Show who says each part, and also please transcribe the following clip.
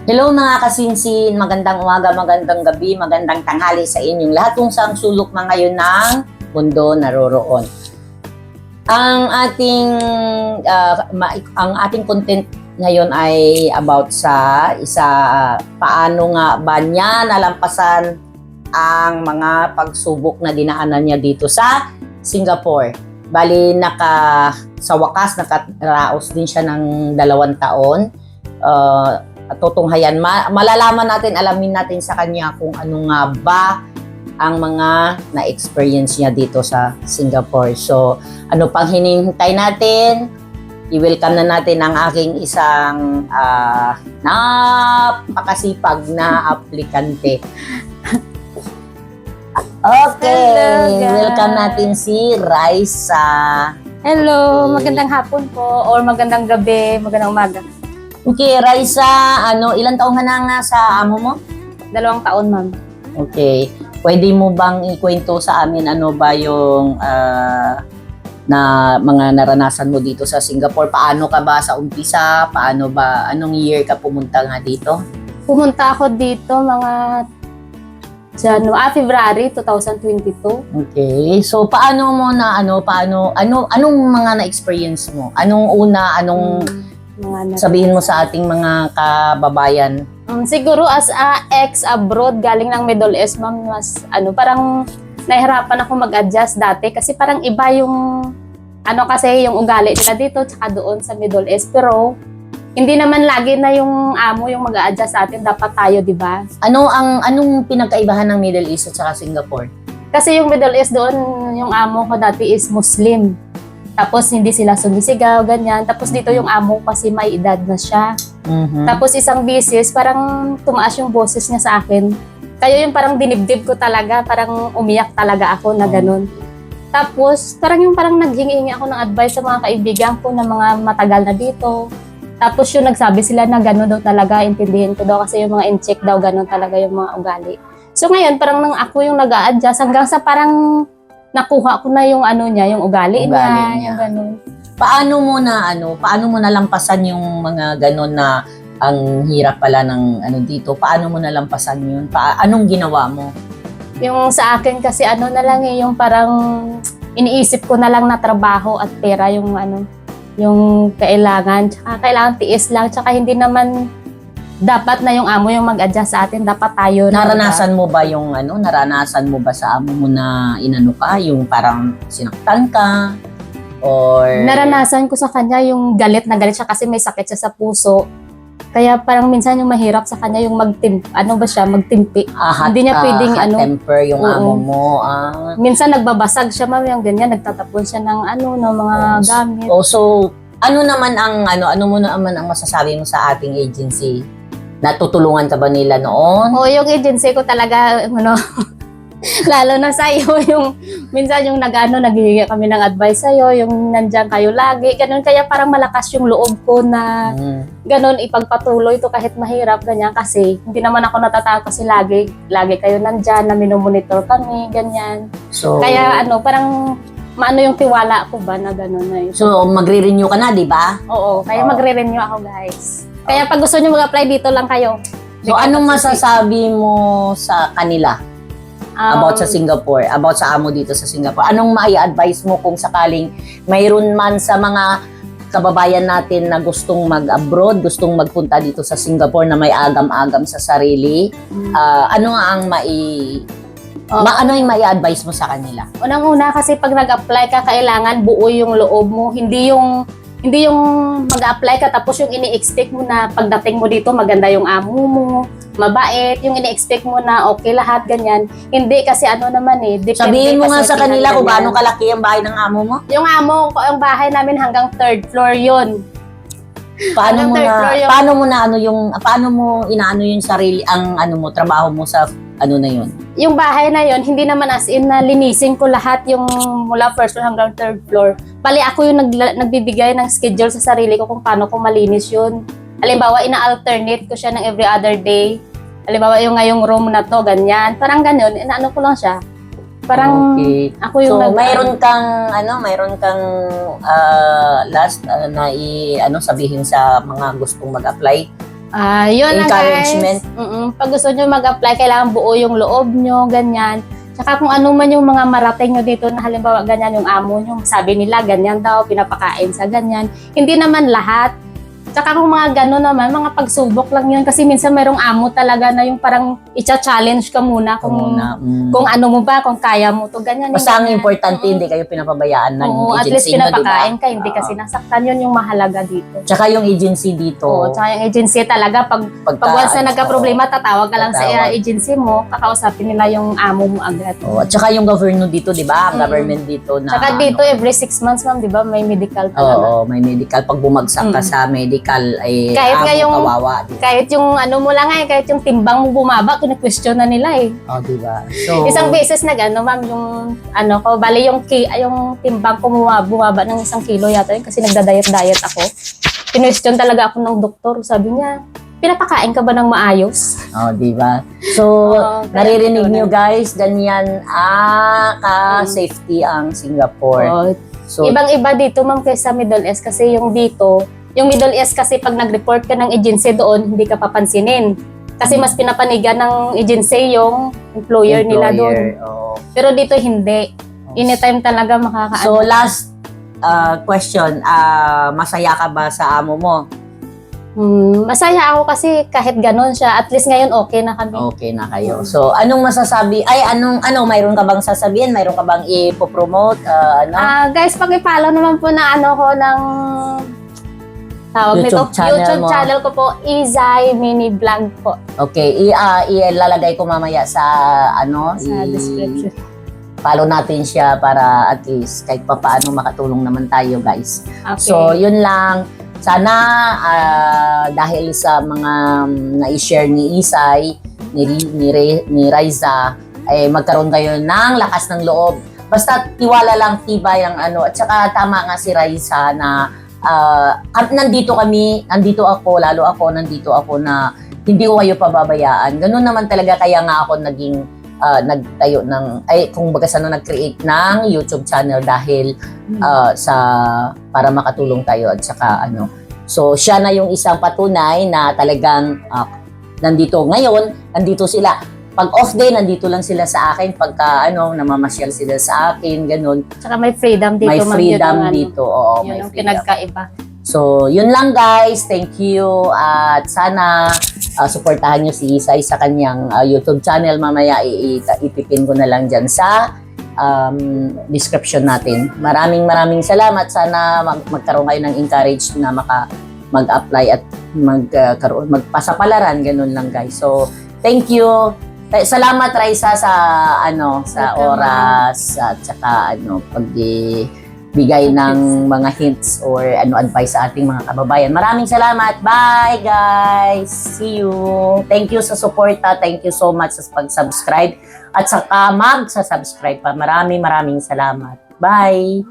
Speaker 1: Hello mga kasinsin, magandang umaga, magandang gabi, magandang tanghali sa inyong lahat kung saan sulok na ngayon ng mundo naroroon. Ang ating content ngayon ay about sa paano nga ba niya nalampasan ang mga pagsubok na dinaanan niya dito sa Singapore. Bali, sa wakas nakaraos din siya ng 2 taon. Tutunghayan, malalaman natin, alamin natin sa kanya kung ano nga ba ang mga na-experience niya dito sa Singapore. So, ano pang hinihintay natin? I-welcome na natin ang aking isang napakasipag na aplikante. Okay,
Speaker 2: Hello,
Speaker 1: welcome natin si Raisa.
Speaker 2: Hello, magandang hapon po or magandang gabi, magandang umaga.
Speaker 1: Okay, Raisa, ilang taon ka na nga sa amo mo?
Speaker 2: 2 taon, ma'am.
Speaker 1: Okay. Pwede mo bang ikwento sa amin ano ba yung na mga naranasan mo dito sa Singapore? Paano ka ba sa umpisa? Anong year ka pumunta nga dito?
Speaker 2: Pumunta ako dito mga February 2022.
Speaker 1: Okay. So paano mo na anong mga na-experience mo? Anong sabihin mo sa ating mga kababayan?
Speaker 2: Siguro as a ex-abroad, galing ng Middle East, ma'am, parang nahihirapan ako mag-adjust dati kasi parang iba yung yung ugali nila dito tsaka doon sa Middle East. Pero hindi naman lagi na yung amo yung mag-a-adjust sa atin, dapat tayo, di ba?
Speaker 1: Anong pinagkaibahan ng Middle East at saka Singapore?
Speaker 2: Kasi yung Middle East doon, yung amo ko dati is Muslim. Tapos hindi sila sumisigaw, ganyan. Tapos dito yung amo kasi may edad na siya.
Speaker 1: Mm-hmm.
Speaker 2: Tapos isang bisis, parang tumaas yung boses niya sa akin. Kaya yung parang dinibdib ko talaga, parang umiyak talaga ako na ganun. Tapos parang naghingi ako ng advice sa mga kaibigan ko na mga matagal na dito. Tapos yung nagsabi sila na gano'n daw talaga, intindihin ko daw kasi yung mga in-check daw gano'n talaga yung mga ugali. So ngayon, parang nang ako yung nag-a-adjust hanggang sa parang nakuha ko na yung yung ugali niya, yung gano'n.
Speaker 1: Paano mo nalampasan yung mga gano'n na ang hirap pala ng dito? Paano mo nalampasan yun? Anong ginawa mo?
Speaker 2: Yung sa akin kasi na lang yung parang iniisip ko na lang na trabaho at pera yung yung kailangan. Tsaka kailangan tiis lang. Tsaka hindi naman dapat na yung amo yung mag-adjust sa atin. Dapat tayo.
Speaker 1: Naranasan mo ba naranasan mo ba sa amo mo na yung parang sinaktan ka? Or
Speaker 2: Naranasan ko sa kanya yung galit na galit siya kasi may sakit siya sa puso. Kaya parang minsan yung mahirap sa kanya yung magtimpi. Hindi niya pwedeng
Speaker 1: hot temper yung amo mo.
Speaker 2: Minsan nagbabasag siya, ma'am, yung ganyan, nagtatapon siya ng ng mga gamit.
Speaker 1: So ano mo naman ang masasabi mo sa ating agency? Natutulungan ka ba nila noon?
Speaker 2: Yung agency ko talaga, lalo na sa'yo, yung minsan yung naghihingi kami ng advice sa'yo, yung nandiyan kayo lagi, ganun. Kaya parang malakas yung loob ko na ganun, ipagpatuloy ito kahit mahirap, ganyan. Kasi hindi naman ako natatakot kasi lagi kayo nandiyan, na minomonitor kami, ganyan.
Speaker 1: So,
Speaker 2: kaya parang yung tiwala ko ba na gano'n na yun.
Speaker 1: So, magre-renew ka na, di ba?
Speaker 2: Oo, kaya magre-renew ako, guys. Kaya pag gusto nyo mag-apply, dito lang kayo.
Speaker 1: So, anong masasabi mo sa kanila about sa Singapore, about sa amo dito sa Singapore? Anong mai-advise mo kung sakaling mayroon man sa mga kababayan natin na gustong mag-abroad, gustong magpunta dito sa Singapore na may agam-agam sa sarili? Ano ang ano yung mai-advise mo sa kanila?
Speaker 2: Unang-una kasi pag nag-apply ka, kailangan buo yung loob mo. Hindi yung mag-apply ka tapos yung ini-expect mo na pagdating mo dito maganda yung amo mo, mabait, yung ini-expect mo na okay lahat, ganyan. Hindi kasi depende.
Speaker 1: Sabihin mo nga sa kanila kung gaano kalaki ang bahay ng amo mo.
Speaker 2: Yung ang bahay namin hanggang 3rd floor yun.
Speaker 1: Paano mo inaano yung sarili, ang trabaho mo sa na yun?
Speaker 2: Yung bahay na yun, hindi naman as in na linisin ko lahat yung mula 1st floor hanggang 3rd floor. Bali ako yung nagbibigay ng schedule sa sarili ko kung paano ko malinis yun. Halimbawa, ina-alternate ko siya ng every other day. Halimbawa, yung ngayong room na to, ganyan. Parang ganyan, inaano ko lang siya. Parang
Speaker 1: okay.
Speaker 2: Ako yung
Speaker 1: so, mayroon kang last na sabihin sa mga gustong mag-apply
Speaker 2: Yun na
Speaker 1: Encouragement.
Speaker 2: guys. Pag gusto nyo mag-apply, kailangan buo yung loob nyo, ganyan. Tsaka kung ano man yung mga marating nyo dito na halimbawa ganyan yung amo nyo, sabi nila ganyan daw, pinapakain sa ganyan. Hindi naman lahat. Tsaka kung mga gano'n naman, mga pagsubok lang yun. Kasi minsan mayroong amo talaga na yung parang i-challenge ka muna kung ano mo ba, kung kaya mo to ganyan.
Speaker 1: Basta ang importante, hindi kayo pinapabayaan ng
Speaker 2: Oo, at least
Speaker 1: agency nyo,
Speaker 2: pinapakain
Speaker 1: diba?
Speaker 2: ka, hindi kasi nasaktan yun yung mahalaga dito.
Speaker 1: Tsaka yung agency dito.
Speaker 2: Oo, tsaka yung agency talaga, pag once na nagka-problema, tatawag ka lang sa
Speaker 1: Tatawag.
Speaker 2: agency mo, kakausapin nila yung amo mo agad.
Speaker 1: At tsaka yung governor dito, di ba? Ang government dito na...
Speaker 2: Tsaka dito, every 6 months, ma'am, di ba, may medical talaga.
Speaker 1: Oo, may medical. Pag bumagsak ka sa medical, eh,
Speaker 2: Kahit nga yung-
Speaker 1: kawawa. Diba?
Speaker 2: Kahit yung ano mo lang kahit yung timbang mo bumaba, kina-question na nila eh.
Speaker 1: Oh, diba? So,
Speaker 2: Isang beses ma'am, yung ano ko, bali yung timbang ko bumaba ng 1 kilo yata yun kasi nagda-diet ako. Kinwestiyon talaga ako ng doktor. Sabi niya, pinapakain ka ba ng maayos?
Speaker 1: oh, diba? So,
Speaker 2: Oo,
Speaker 1: naririnig
Speaker 2: kaya
Speaker 1: nyo guys, ganyan, ka-safety ang Singapore.
Speaker 2: Oo.
Speaker 1: So,
Speaker 2: Ibang-iba dito ma'am kaysa Middle East kasi yung dito, yung Middle East kasi pag nag-report ka ng agency doon, hindi ka papansinin. Kasi mas pinapanigan ng agency yung employer nila doon.
Speaker 1: oo.
Speaker 2: Pero dito hindi. Anytime talaga makakaano.
Speaker 1: So, last question, masaya ka ba sa amo mo?
Speaker 2: Masaya ako kasi kahit ganun siya, at least ngayon okay na kami.
Speaker 1: Okay na kayo. So, anong masasabi? Mayroon ka bang sasabihin? Mayroon ka bang ipopromote?
Speaker 2: Guys, pag-follow naman po na ano ko ng tawag
Speaker 1: YouTube
Speaker 2: nito,
Speaker 1: channel
Speaker 2: YouTube
Speaker 1: mo.
Speaker 2: channel ko po, Izay Mini Vlog po
Speaker 1: Okay, ilalagay ko mamaya sa
Speaker 2: sa description.
Speaker 1: follow natin siya para at least kahit pa paano makatulong naman tayo, guys.
Speaker 2: Okay.
Speaker 1: So, yun lang. Sana dahil sa mga na-share ni Isay, ni Raiza, magkaroon kayo ng lakas ng loob. Basta tiwala lang, tibay ang at saka tama nga si Raiza na nandito ako na hindi ko kayo pababayaan. Ganun naman talaga, kaya nga ako naging nagtayo nag-create ng YouTube channel dahil para makatulong tayo at saka So, siya na yung isang patunay na talagang nandito ngayon, nandito sila. Pag off day, nandito lang sila sa akin. Pagka namamasyal sila sa akin, ganun.
Speaker 2: Tsaka may freedom dito.
Speaker 1: May
Speaker 2: ma'am,
Speaker 1: freedom
Speaker 2: yun ang
Speaker 1: dito. Oo,
Speaker 2: Yun
Speaker 1: may
Speaker 2: ang
Speaker 1: freedom.
Speaker 2: pinagkaiba.
Speaker 1: So, yun lang guys. Thank you. At sana suportahan nyo si Isay sa kanyang YouTube channel. Mamaya ipipin ko na lang dyan sa description natin. Maraming salamat. Sana magkaroon kayo ng encourage na mag-apply at magpasapalaran. Ganun lang guys. So, thank you. Salamat Raisa sa
Speaker 2: Welcome,
Speaker 1: oras at saka pagbigay ng mga hints or advice sa ating mga kababayan. Maraming salamat. Bye guys. See you. Thank you sa support. Thank you so much sa pag-subscribe at saka mag-subscribe pa. Maraming salamat. Bye.